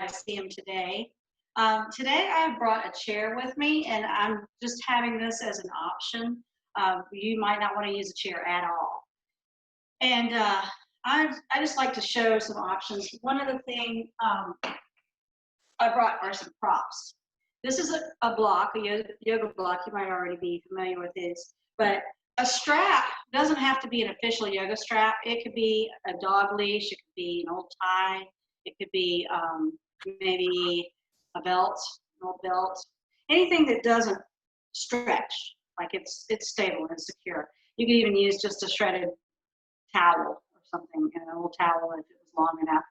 to see them today. Today I brought a chair with me, and I'm just having this as an option. You might not want to use a chair at all. And I just like to show some options. One of the things I brought are some props. This is a block, a yoga block. You might already be familiar with this, but a strap doesn't have to be an official yoga strap. It could be a dog leash. It could be an old tie. It could be maybe a belt, an old belt. Anything that doesn't stretch, like it's stable and secure. You could even use just a shredded towel or something, an old towel if it was long enough.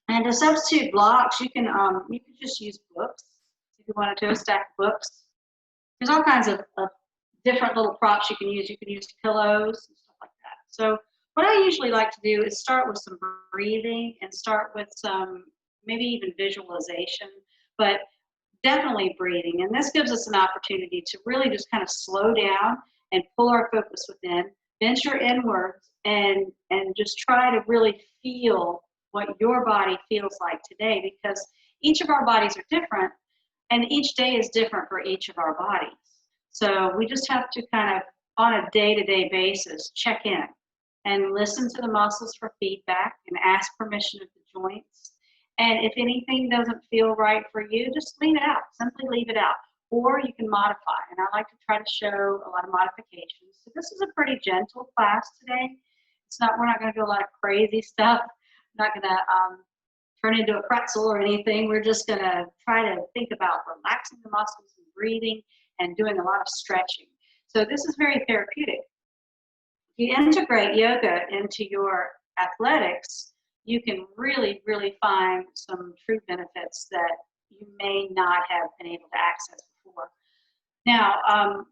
And to substitute blocks, you can just use books if you wanted to, a stack of books. There's all kinds of different little props you can use. You can use pillows and stuff like that. So what I usually like to do is start with some breathing and start with some maybe even visualization, but definitely breathing. And this gives us an opportunity to really just kind of slow down and pull our focus within, venture inwards, and just try to really feel what your body feels like today, because each of our bodies are different and each day is different for each of our bodies. So we just have to kind of, on a day-to-day basis, check in and listen to the muscles for feedback and ask permission of the joints. And if anything doesn't feel right for you, just leave it out. Simply leave it out. Or you can modify. And I like to try to show a lot of modifications. So this is a pretty gentle class today. We're not going to do a lot of crazy stuff. I'm not going to turn into a pretzel or anything. We're just going to try to think about relaxing the muscles and breathing and doing a lot of stretching. So this is very therapeutic. If you integrate yoga into your athletics, you can really, really find some true benefits that you may not have been able to access before. Now,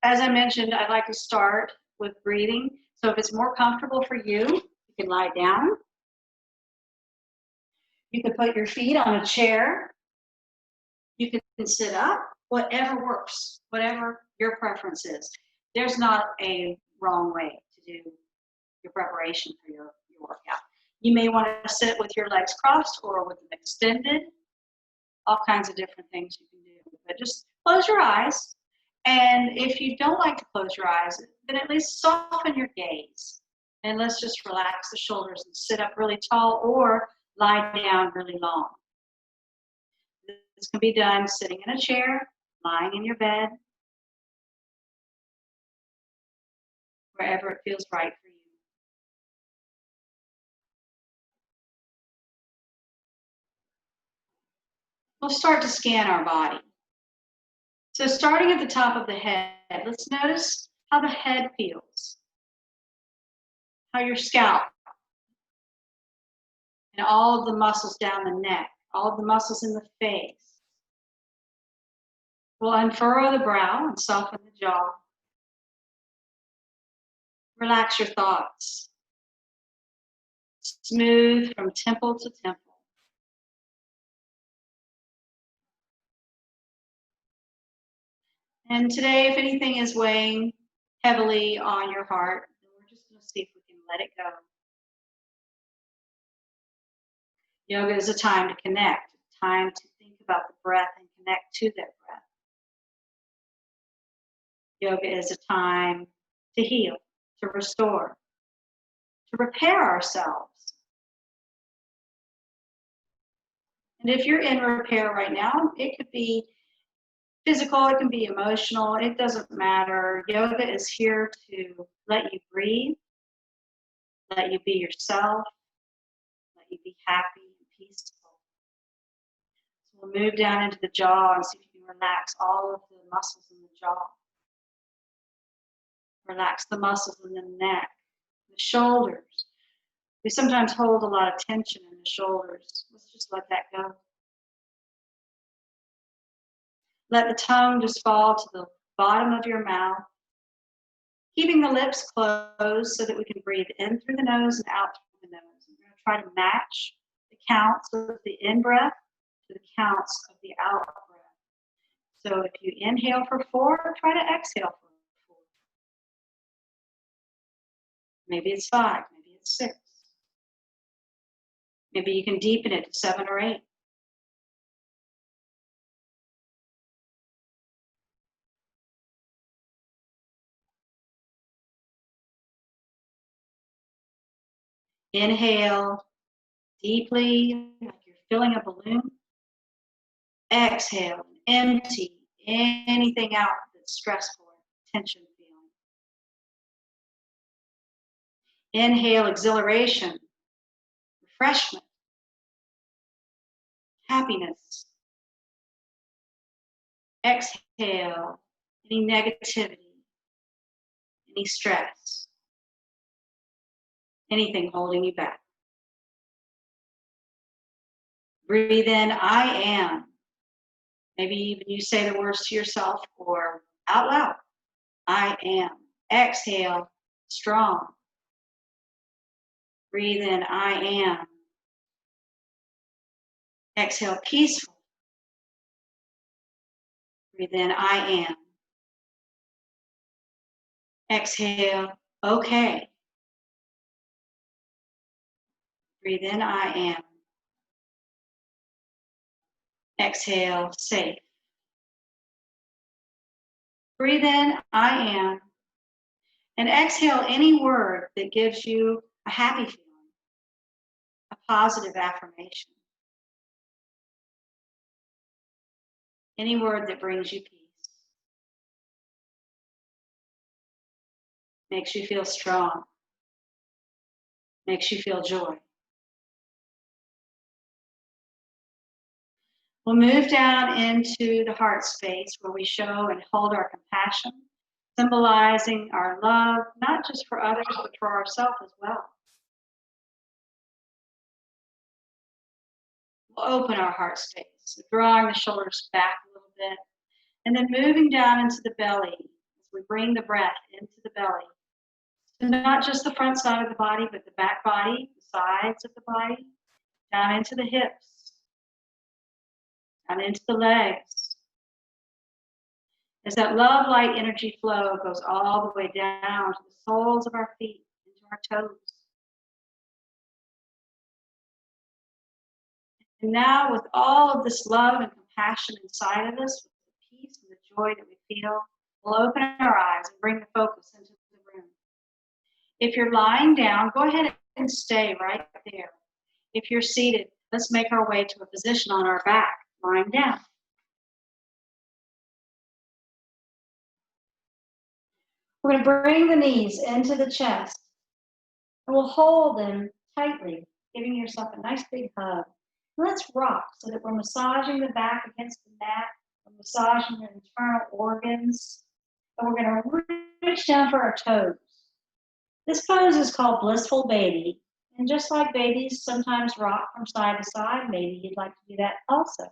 as I mentioned, I'd like to start with breathing. So if it's more comfortable for you, you can lie down. You can put your feet on a chair. You can sit up, whatever works, whatever your preference is. There's not a wrong way to do your preparation for your workout. You may want to sit with your legs crossed or with them extended, all kinds of different things you can do. But just close your eyes. And if you don't like to close your eyes, then at least soften your gaze. And let's just relax the shoulders and sit up really tall or lie down really long. This can be done sitting in a chair, lying in your bed, wherever it feels right for you. We'll start to scan our body. So starting at the top of the head, let's notice how the head feels, how your scalp, and all of the muscles down the neck, all of the muscles in the face. We'll unfurrow the brow and soften the jaw. Relax your thoughts. Smooth from temple to temple. And today, if anything is weighing heavily on your heart, then we're just going to see if we can let it go. Yoga is a time to connect, a time to think about the breath and connect to that breath. Yoga is a time to heal, to restore, to repair ourselves. And if you're in repair right now, it could be physical, it can be emotional, it doesn't matter. Yoga is here to let you breathe, let you be yourself, let you be happy and peaceful. So we'll move down into the jaw and see if you can relax all of the muscles in the jaw. Relax the muscles in the neck, the shoulders. We sometimes hold a lot of tension in the shoulders. Let's just let that go. Let the tongue just fall to the bottom of your mouth, keeping the lips closed so that we can breathe in through the nose and out through the nose. We're going to try to match the counts of the in-breath to the counts of the out-breath. So if you inhale for 4, try to exhale for 4. Maybe it's 5, maybe it's 6. Maybe you can deepen it to 7 or 8. Inhale deeply, like you're filling a balloon. Exhale, empty anything out that's stressful or tension feeling. Inhale, exhilaration, refreshment, happiness. Exhale, any negativity, any stress, anything holding you back. Breathe in, I am. Maybe even you say the words to yourself or out loud. I am. Exhale, strong. Breathe in, I am. Exhale, peaceful. Breathe in, I am. Exhale, okay. Breathe in, I am. Exhale, safe. Breathe in, I am. And exhale any word that gives you a happy feeling, a positive affirmation. Any word that brings you peace, makes you feel strong, makes you feel joy. We'll move down into the heart space where we show and hold our compassion, symbolizing our love, not just for others, but for ourselves as well. We'll open our heart space, drawing the shoulders back a little bit, and then moving down into the belly as we bring the breath into the belly. So not just the front side of the body, but the back body, the sides of the body, down into the hips, down into the legs. As that love light energy flow goes all the way down to the soles of our feet, into our toes. And now with all of this love and compassion inside of us, with the peace and the joy that we feel, we'll open our eyes and bring the focus into the room. If you're lying down, go ahead and stay right there. If you're seated, let's make our way to a position on our back, lying down. We're going to bring the knees into the chest, and we'll hold them tightly, giving yourself a nice big hug. Let's rock so that we're massaging the back against the mat, we're massaging the internal organs, and we're going to reach down for our toes. This pose is called Blissful Baby, and just like babies sometimes rock from side to side, maybe you'd like to do that also.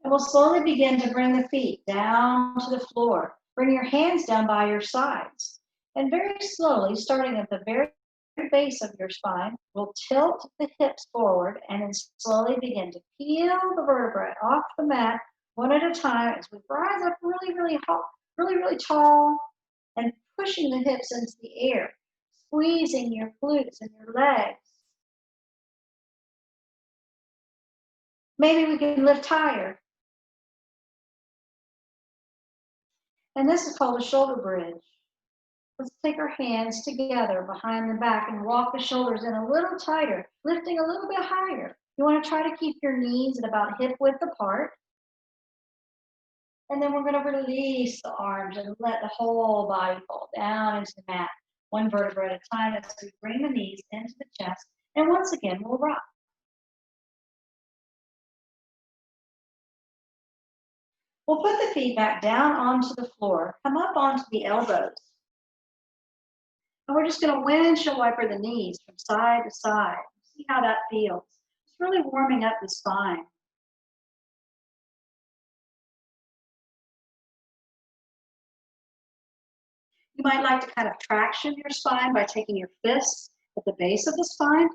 And we'll slowly begin to bring the feet down to the floor. Bring your hands down by your sides. And very slowly, starting at the very base of your spine, we'll tilt the hips forward and then slowly begin to peel the vertebrae off the mat one at a time as we rise up really tall and pushing the hips into the air, squeezing your glutes and your legs. Maybe we can lift higher. And this is called a shoulder bridge. Let's take our hands together behind the back and walk the shoulders in a little tighter, lifting a little bit higher. You want to try to keep your knees at about hip width apart. And then we're going to release the arms and let the whole body fall down into the mat, one vertebra at a time as we bring the knees into the chest. And once again, we'll rock. We'll put the feet back down onto the floor, come up onto the elbows. And we're just going to windshield wiper the knees from side to side. See how that feels. It's really warming up the spine. You might like to kind of traction your spine by taking your fists at the base of the spine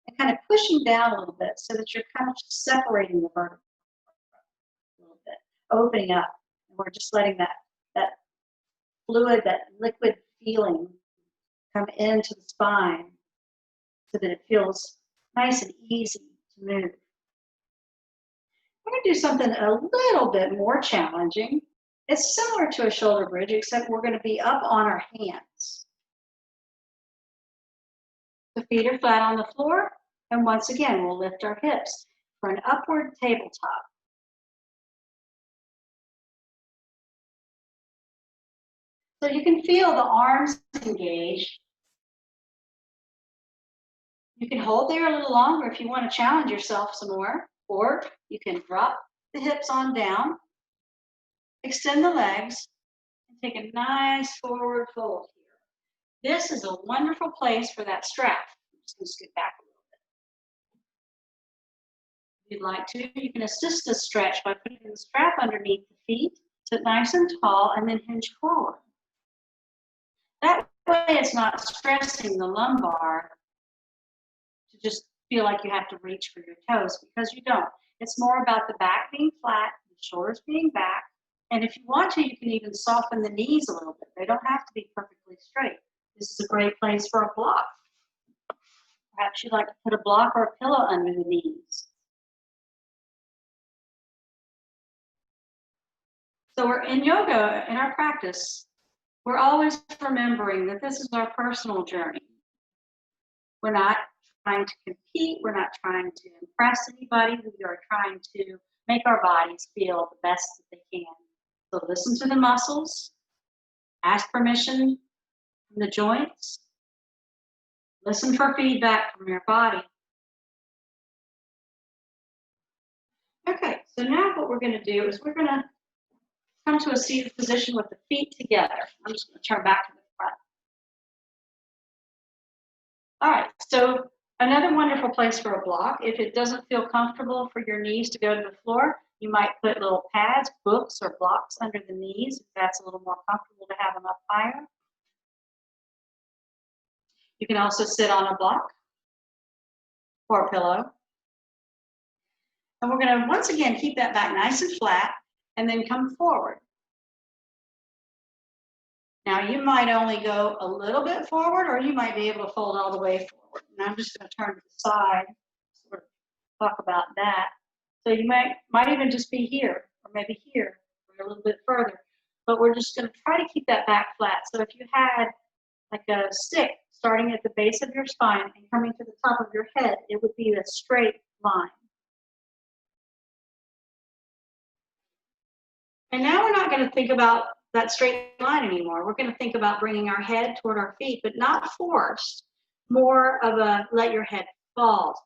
and kind of pushing down a little bit so that you're kind of separating the vertebrae a little bit, opening up. And we're just letting that fluid, that liquid feeling come into the spine so that it feels nice and easy. to move. We're going to do something a little bit more challenging. It's similar to a shoulder bridge, except we're going to be up on our hands. The feet are flat on the floor, and once again, we'll lift our hips for an upward tabletop. So you can feel the arms engage. You can hold there a little longer if you want to challenge yourself some more, or you can drop the hips on down, extend the legs, and take a nice forward fold here. This is a wonderful place for that strap. I'm just going to scoot back a little bit. If you'd like to, you can assist this stretch by putting the strap underneath the feet, sit nice and tall, and then hinge forward. That way it's not stressing the lumbar to just feel like you have to reach for your toes, because you don't. It's more about the back being flat, the shoulders being back, and if you want to, you can even soften the knees a little bit. They don't have to be perfectly straight. This is a great place for a block. Perhaps you'd like to put a block or a pillow under the knees. So we're in yoga, in our practice, we're always remembering that this is our personal journey. We're not trying to compete. We're not trying to impress anybody. We are trying to make our bodies feel the best that they can. So listen to the muscles, ask permission from the joints, listen for feedback from your body. Okay, so now what we're going to do is we're going to come to a seated position with the feet together. I'm just going to turn back to the front. All right, so another wonderful place for a block. If it doesn't feel comfortable for your knees to go to the floor, you might put little pads, books, or blocks under the knees if that's a little more comfortable to have them up higher. You can also sit on a block or a pillow. And we're going to, once again, keep that back nice and flat and then come forward. Now, you might only go a little bit forward, or you might be able to fold all the way forward. And I'm just going to turn to the side, sort of talk about that. So you might even just be here, or maybe here, or a little bit further. But we're just going to try to keep that back flat. So if you had like a stick starting at the base of your spine and coming to the top of your head, it would be a straight line. And now we're not going to think about that straight line anymore. We're going to think about bringing our head toward our feet, but not forced. More of a let your head fall.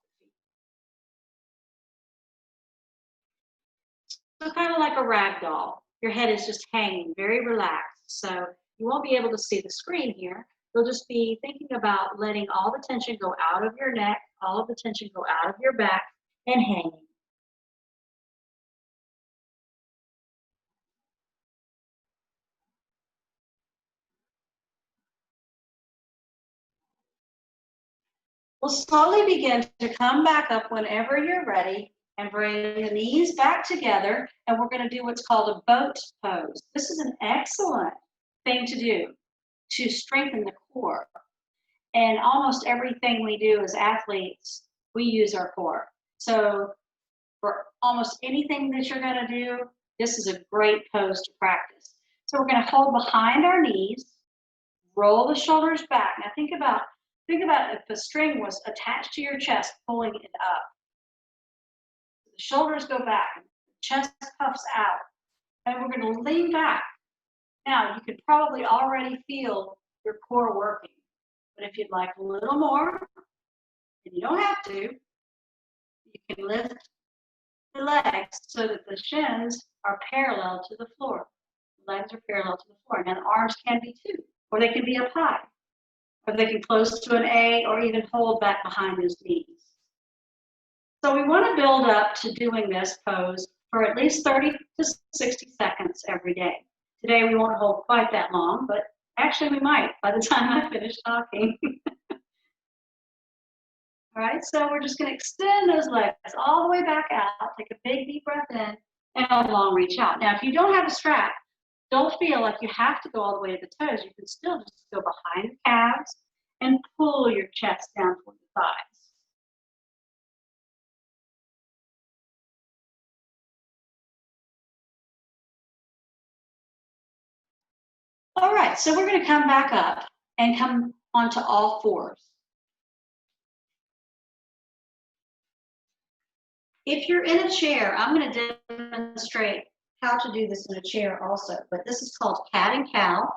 So kind of like a rag doll. Your head is just hanging, very relaxed. So you won't be able to see the screen here. You'll just be thinking about letting all the tension go out of your neck, all of the tension go out of your back, and hanging. We'll slowly begin to come back up whenever you're ready and bring the knees back together, and we're going to do what's called a boat pose. This is an excellent thing to do to strengthen the core. And almost everything we do as athletes, we use our core. So for almost anything that you're going to do, this is a great pose to practice. So we're going to hold behind our knees, roll the shoulders back. Now think about if the string was attached to your chest, pulling it up. The shoulders go back, the chest puffs out, and we're going to lean back. Now you could probably already feel your core working, but if you'd like a little more, and you don't have to, you can lift the legs so that the shins are parallel to the floor. The legs are parallel to the floor. Now the arms can be too, or they can be up high. Or they can close to an A, or even hold back behind those knees. So we want to build up to doing this pose for at least 30 to 60 seconds every day. Today we won't hold quite that long, but actually we might by the time I finish talking. All right, so we're just going to extend those legs all the way back out, take a big deep breath in, and a long reach out. Now if you don't have a strap, don't feel like you have to go all the way to the toes. You can still just go behind the calves and pull your chest down toward the thighs. All right, so we're going to come back up and come onto all fours. If you're in a chair, I'm going to demonstrate how to do this in a chair also, but this is called cat and cow.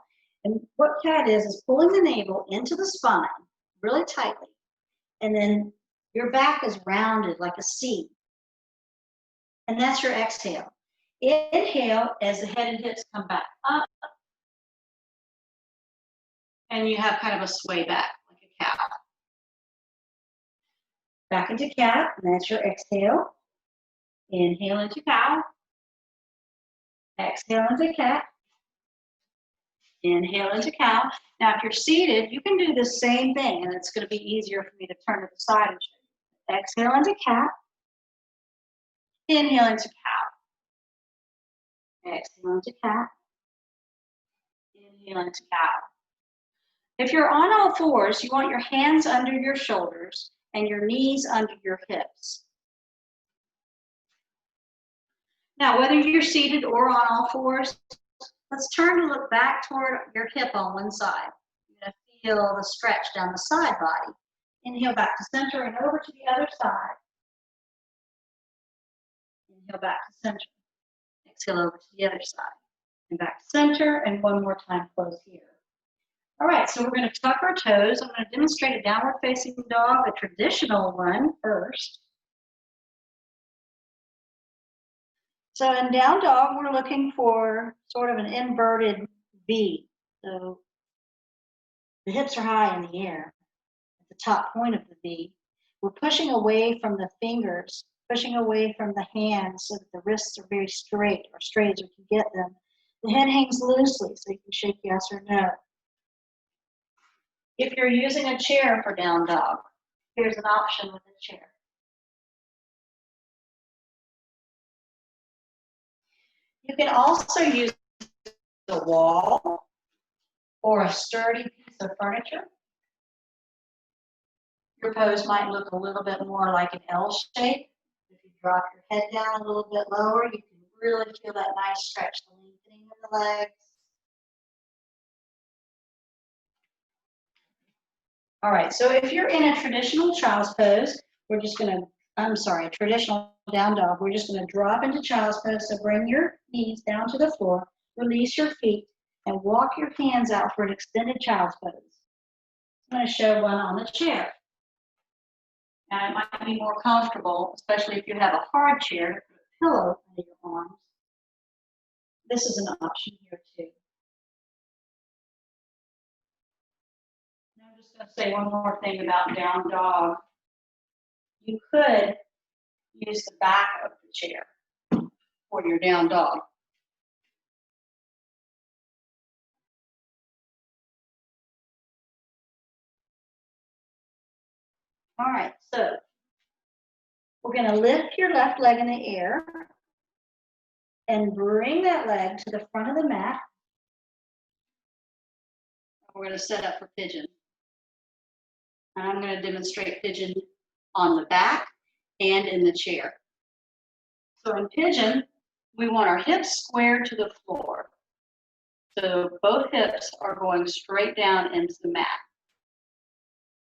And what cat is pulling the navel into the spine really tightly, and then your back is rounded like a C, and that's your exhale. Inhale as the head and hips come back up, and you have kind of a sway back like a cow. Back into cat, and that's your exhale. Inhale into cow. Exhale into cat. Inhale into cow. Now, if you're seated, you can do the same thing, and it's going to be easier for me to turn to the side and show you. Exhale into cat. Inhale into cow. Exhale into cat. Inhale into cow. If you're on all fours, you want your hands under your shoulders and your knees under your hips. Now, whether you're seated or on all fours, let's turn to look back toward your hip on one side. You're going to feel the stretch down the side body. Inhale back to center and over to the other side. Inhale back to center. Exhale over to the other side. And back to center, and one more time, close here. All right, so we're going to tuck our toes. I'm going to demonstrate a downward facing dog, a traditional one first. So in down dog, we're looking for sort of an inverted V. So the hips are high in the air at the top point of the V. We're pushing away from the fingers, pushing away from the hands so that the wrists are very straight, or straight as we can get them. The head hangs loosely so you can shake yes or no. If you're using a chair for down dog, here's an option with a chair. You can also use the wall or a sturdy piece of furniture. Your pose might look a little bit more like an L shape. If you drop your head down a little bit lower, you can really feel that nice stretch, the lengthening of the legs. All right, so if you're in a traditional child's pose, traditional down dog, we're just gonna drop into child's pose. So bring your knees down to the floor, release your feet, and walk your hands out for an extended child's pose. I'm gonna show one on the chair. Now it might be more comfortable, especially if you have a hard chair, to put a pillow under your arms. This is an option here too. Now I'm just gonna say one more thing about down dog. You could use the back of the chair for your down dog. All right, so we're going to lift your left leg in the air and bring that leg to the front of the mat. We're going to set up for pigeon. And I'm going to demonstrate pigeon on the back and in the chair. So in pigeon, we want our hips squared to the floor. So both hips are going straight down into the mat.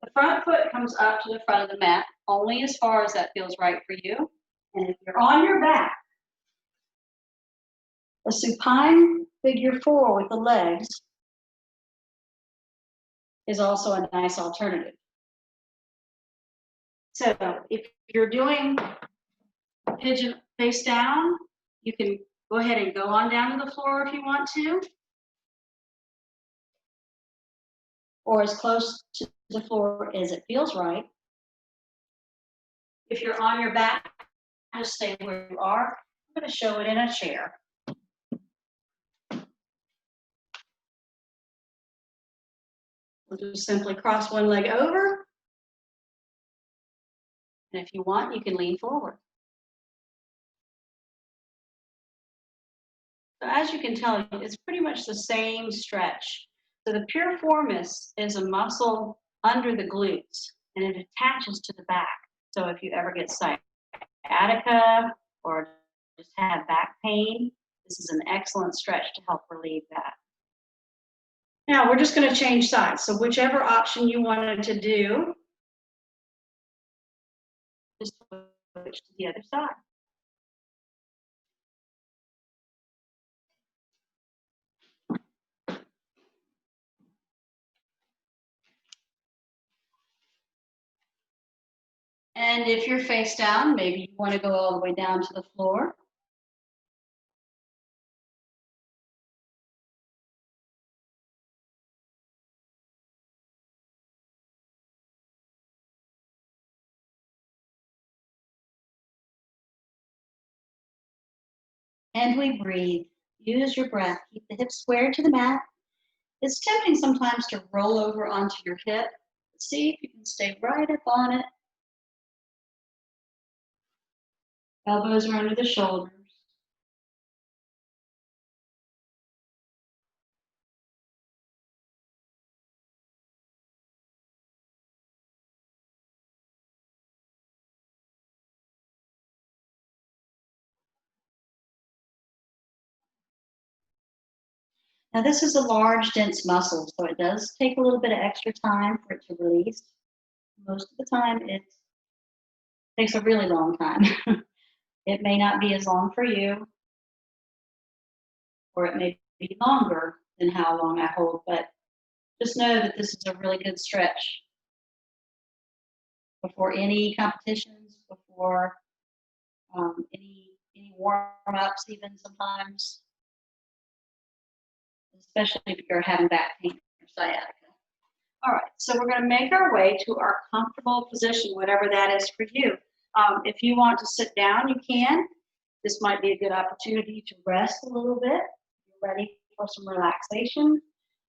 The front foot comes up to the front of the mat, only as far as that feels right for you. And if you're on your back, a supine figure 4 with the legs is also a nice alternative. So if you're doing pigeon face down, you can go ahead and go on down to the floor if you want to, or as close to the floor as it feels right. If you're on your back, just stay where you are. I'm going to show it in a chair. We'll just simply cross one leg over. And if you want, you can lean forward. So as you can tell, it's pretty much the same stretch. So the piriformis is a muscle under the glutes, and it attaches to the back. So if you ever get sciatica or just have back pain, this is an excellent stretch to help relieve that. Now we're just going to change sides. So whichever option you wanted to do, just switch to the other side. And if you're face down, maybe you want to go all the way down to the floor. And we breathe. Use your breath. Keep the hips square to the mat. It's tempting sometimes to roll over onto your hip. See if you can stay right up on it. Elbows are under the shoulders. Now this is a large, dense muscle, so it does take a little bit of extra time for it to release. Most of the time, it takes a really long time. It may not be as long for you, or it may be longer than how long I hold, but just know that this is a really good stretch before any competitions, before any warm-ups even sometimes, especially if you're having back pain or sciatica. All right, so we're going to make our way to our comfortable position, whatever that is for you. If you want to sit down, you can. This might be a good opportunity to rest a little bit. You're ready for some relaxation.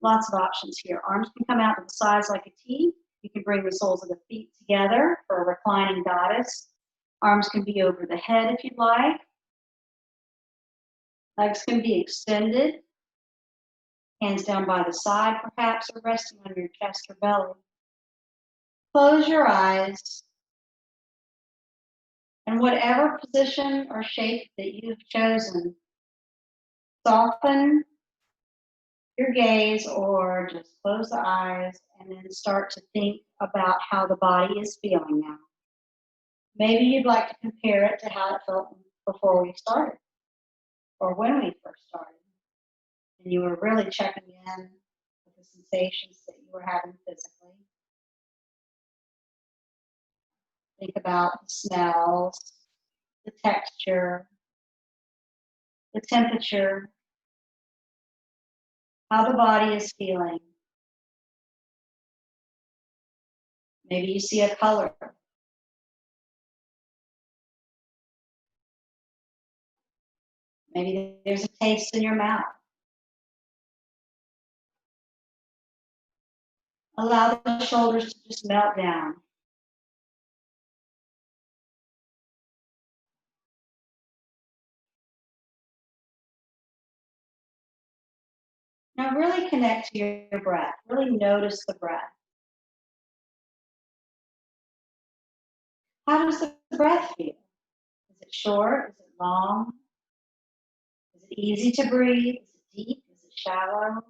Lots of options here. Arms can come out to the sides like a T. You can bring the soles of the feet together for a reclining goddess. Arms can be over the head if you'd like. Legs can be extended. Hands down by the side, perhaps, or resting on your chest or belly. Close your eyes. And whatever position or shape that you've chosen, soften your gaze or just close the eyes and then start to think about how the body is feeling now. Maybe you'd like to compare it to how it felt before we started or when we first started. And you were really checking in with the sensations that you were having physically. Think about the smells, the texture, the temperature, how the body is feeling. Maybe you see a color. Maybe there's a taste in your mouth. Allow the shoulders to just melt down. Now really connect to your breath. Really notice the breath. How does the breath feel? Is it short? Is it long? Is it easy to breathe? Is it deep? Is it shallow?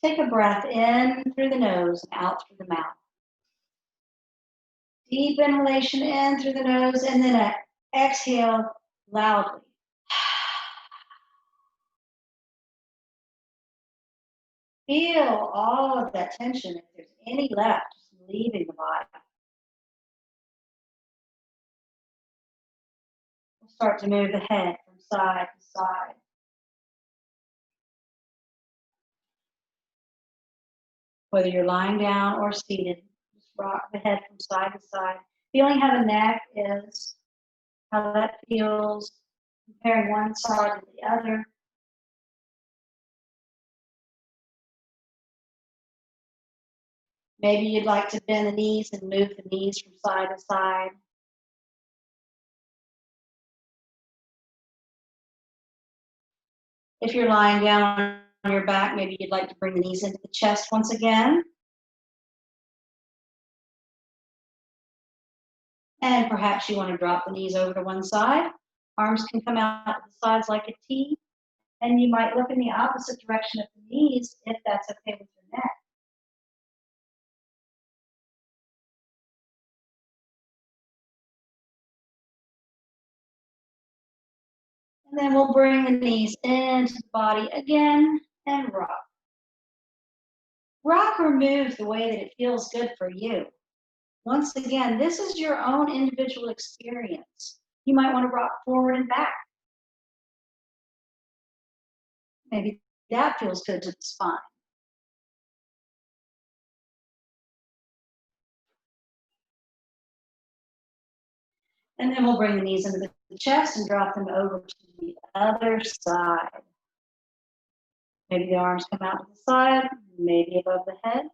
Take a breath in through the nose and out through the mouth. Deep inhalation in through the nose and then exhale loudly. Feel all of that tension, if there's any left, just leaving the body. We'll start to move the head from side to side. Whether you're lying down or seated, just rock the head from side to side, feeling how the neck is, how that feels, comparing one side to the other. Maybe you'd like to bend the knees and move the knees from side to side. If you're lying down on your back, maybe you'd like to bring the knees into the chest once again. And perhaps you want to drop the knees over to one side. Arms can come out to the sides like a T. And you might look in the opposite direction of the knees if that's okay with your neck. And then we'll bring the knees into the body again and rock. Rock or move the way that it feels good for you. Once again, this is your own individual experience. You might want to rock forward and back. Maybe that feels good to the spine. And then we'll bring the knees into the chest and drop them over to the other side. Maybe the arms come out to the side, maybe above the head.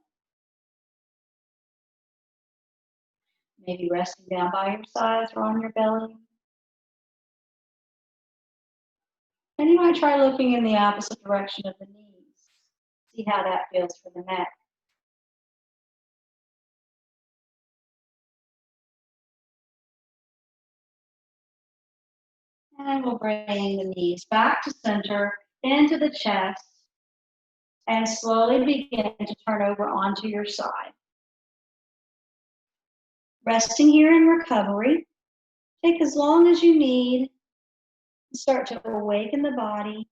Maybe resting down by your sides or on your belly. And you might try looking in the opposite direction of the knees. See how that feels for the neck. And we'll bring the knees back to center, into the chest, and slowly begin to turn over onto your side. Resting here in recovery. Take as long as you need to start to awaken the body,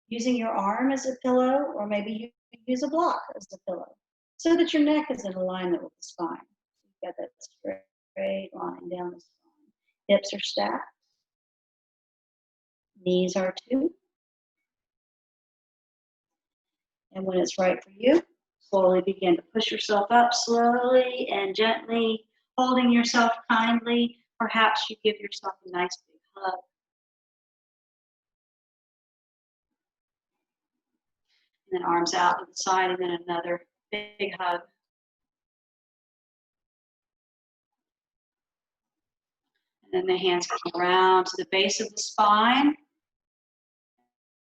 using your arm as a pillow, or maybe you use a block as a pillow, so that your neck is in alignment with the spine. You've got that straight line down the spine. Hips are stacked. Knees are too. And when it's right for you, slowly begin to push yourself up slowly and gently, holding yourself kindly. Perhaps you give yourself a nice big hug. And then arms out to the side, and then another big hug. And then the hands come around to the base of the spine.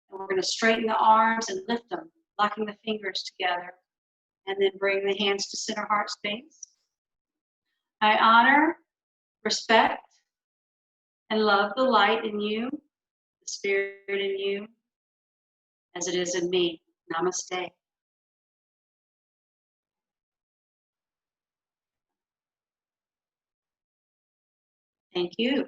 And we're going to straighten the arms and lift them, locking the fingers together. And then bring the hands to center heart space. I honor, respect, and love the light in you, the spirit in you, as it is in me. Namaste. Thank you.